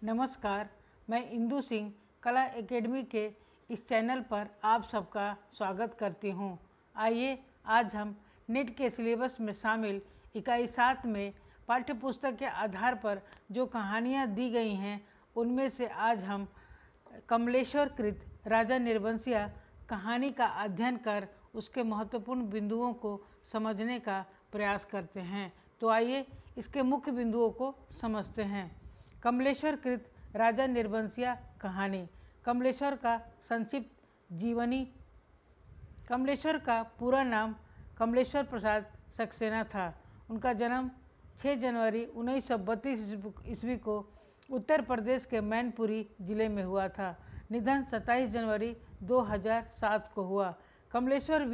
नमस्कार, मैं इंदु सिंह कला एकेडमी के इस चैनल पर आप सबका स्वागत करती हूँ। आइए आज हम नेट के सिलेबस में शामिल इकाई 7 में पाठ्यपुस्तक के आधार पर जो कहानियाँ दी गई हैं उनमें से आज हम कमलेश्वर कृत राजा निर्बंसिया कहानी का अध्ययन कर उसके महत्वपूर्ण बिंदुओं को समझने का प्रयास करते हैं। तो आइए इसके मुख्य बिंदुओं को समझते हैं। कमलेश्वर कृत राजा निर्बंसिया कहानी। कमलेश्वर का संक्षिप्त जीवनी। कमलेश्वर का पूरा नाम कमलेश्वर प्रसाद सक्सेना था। उनका जन्म 6 जनवरी 1932 ईस्वी को उत्तर प्रदेश के मैनपुरी जिले में हुआ था। निधन 27 जनवरी 2007 को हुआ। कमलेश्वर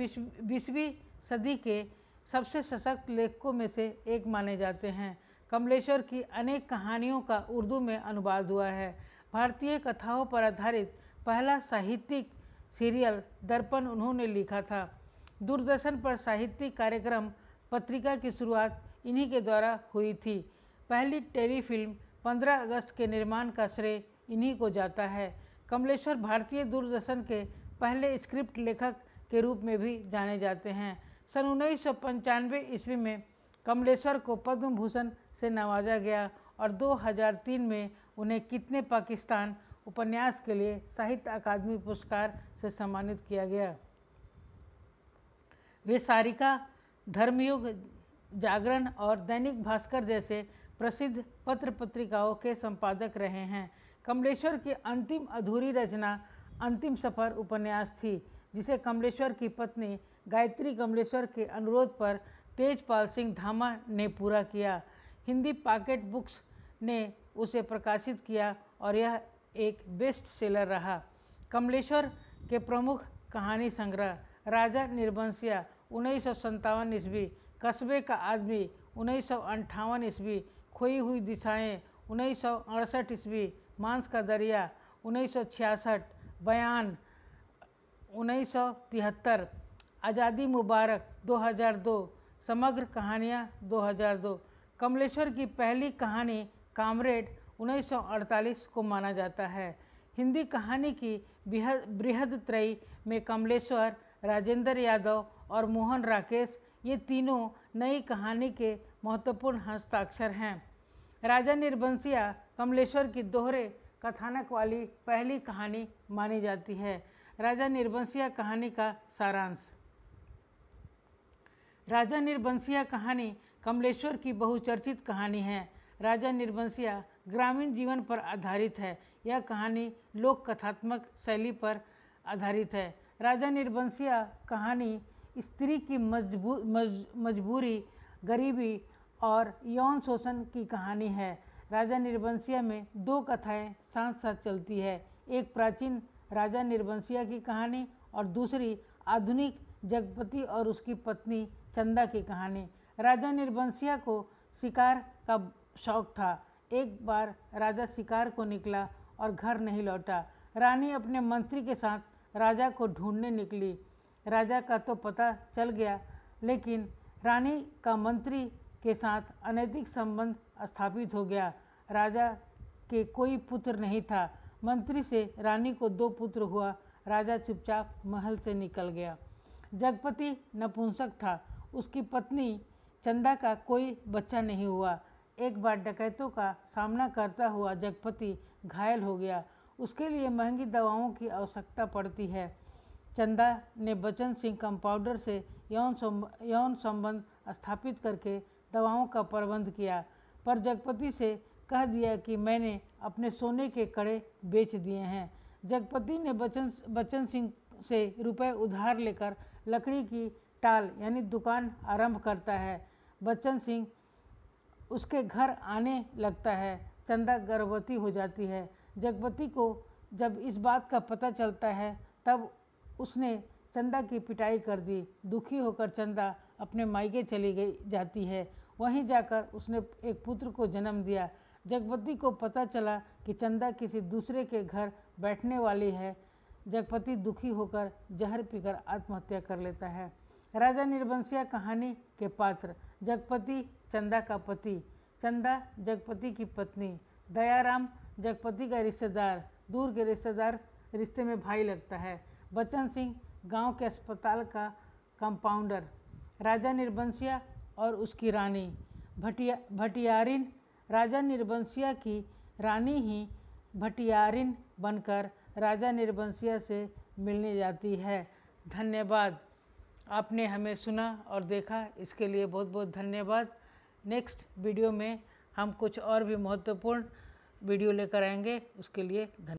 20वीं सदी के सबसे सशक्त लेखकों में से एक माने जाते हैं। कमलेश्वर की अनेक कहानियों का उर्दू में अनुवाद हुआ है। भारतीय कथाओं पर आधारित पहला साहित्यिक सीरियल दर्पण उन्होंने लिखा था। दूरदर्शन पर साहित्यिक कार्यक्रम पत्रिका की शुरुआत इन्हीं के द्वारा हुई थी। पहली टेलीफिल्म 15 अगस्त के निर्माण का श्रेय इन्हीं को जाता है। कमलेश्वर भारतीय दूरदर्शन के पहले स्क्रिप्ट लेखक के रूप में भी जाने जाते हैं। सन 1995 ईस्वी में कमलेश्वर को पद्म भूषण से नवाजा गया और 2003 में उन्हें कितने पाकिस्तान उपन्यास के लिए साहित्य अकादमी पुरस्कार से सम्मानित किया गया। वे सारिका, धर्मयुग, जागरण और दैनिक भास्कर जैसे प्रसिद्ध पत्र पत्रिकाओं के संपादक रहे हैं। कमलेश्वर की अंतिम अधूरी रचना अंतिम सफ़र उपन्यास थी, जिसे कमलेश्वर की पत्नी गायत्री कमलेश्वर के अनुरोध पर तेजपाल सिंह धामा ने पूरा किया। हिंदी पॉकेट बुक्स ने उसे प्रकाशित किया और यह एक बेस्ट सेलर रहा। कमलेश्वर के प्रमुख कहानी संग्रह राजा निर्बंसिया 1957 ईस्वी, कस्बे का आदमी 1958 ईस्वी, खोई हुई दिशाएं 1968 ईस्वी, मांस का दरिया 1966, बयान 1973, आज़ादी मुबारक 2002, समग्र कहानियाँ 2002। कमलेश्वर की पहली कहानी कामरेड 1948 को माना जाता है। हिंदी कहानी की बृहद त्रयी में कमलेश्वर, राजेंद्र यादव और मोहन राकेश ये तीनों नई कहानी के महत्वपूर्ण हस्ताक्षर हैं। राजा निर्बंसिया कमलेश्वर की दोहरे कथानक वाली पहली कहानी मानी जाती है। राजा निर्बंसिया कहानी का सारांश। राजा निर्बंसिया कहानी कमलेश्वर की बहुचर्चित कहानी है। राजा निर्बंसिया ग्रामीण जीवन पर आधारित है। यह कहानी लोक कथात्मक शैली पर आधारित है। राजा निर्बंसिया कहानी स्त्री की मजबूरी, गरीबी और यौन शोषण की कहानी है। राजा निर्बंसिया में दो कथाएं साथ साथ चलती है, एक प्राचीन राजा निर्बंसिया की कहानी और दूसरी आधुनिक जगपति और उसकी पत्नी चंदा की कहानी। राजा निर्बंसिया को शिकार का शौक था। एक बार राजा शिकार को निकला और घर नहीं लौटा। रानी अपने मंत्री के साथ राजा को ढूंढने निकली। राजा का तो पता चल गया, लेकिन रानी का मंत्री के साथ अनैतिक संबंध स्थापित हो गया। राजा के कोई पुत्र नहीं था। मंत्री से रानी को 2 पुत्र हुआ। राजा चुपचाप महल से निकल गया। जगपति नपुंसक था। उसकी पत्नी चंदा का कोई बच्चा नहीं हुआ। एक बार डकैतों का सामना करता हुआ जगपति घायल हो गया। उसके लिए महंगी दवाओं की आवश्यकता पड़ती है। चंदा ने बचन सिंह कंपाउंडर से यौन संबंध स्थापित करके दवाओं का प्रबंध किया, पर जगपति से कह दिया कि मैंने अपने सोने के कड़े बेच दिए हैं। जगपति ने बचन सिंह से रुपए उधार लेकर लकड़ी की टाल यानी दुकान आरंभ करता है। बचन सिंह उसके घर आने लगता है। चंदा गर्भवती हो जाती है। जगपति को जब इस बात का पता चलता है तब उसने चंदा की पिटाई कर दी। दुखी होकर चंदा अपने मायके चली जाती है। वहीं जाकर उसने एक पुत्र को जन्म दिया। जगपति को पता चला कि चंदा किसी दूसरे के घर बैठने वाली है। जगपति दुखी होकर जहर पीकर आत्महत्या कर लेता है। राजा निर्बंसिया कहानी के पात्र। जगपति, चंदा का पति, चंदा जगपति की पत्नी, दयाराम जगपति का रिश्तेदार, दूर के रिश्तेदार रिश्ते में भाई लगता है। बच्चन सिंह गांव के अस्पताल का कंपाउंडर। राजा निर्बंसिया और उसकी रानी। भटियारिन। राजा निर्बंसिया की रानी ही भटियारिन बनकर राजा निर्बंसिया से मिलने जाती है। धन्यवाद, आपने हमें सुना और देखा, इसके लिए बहुत बहुत धन्यवाद। नेक्स्ट वीडियो में हम कुछ और भी महत्वपूर्ण वीडियो लेकर आएंगे, उसके लिए धन्यवाद।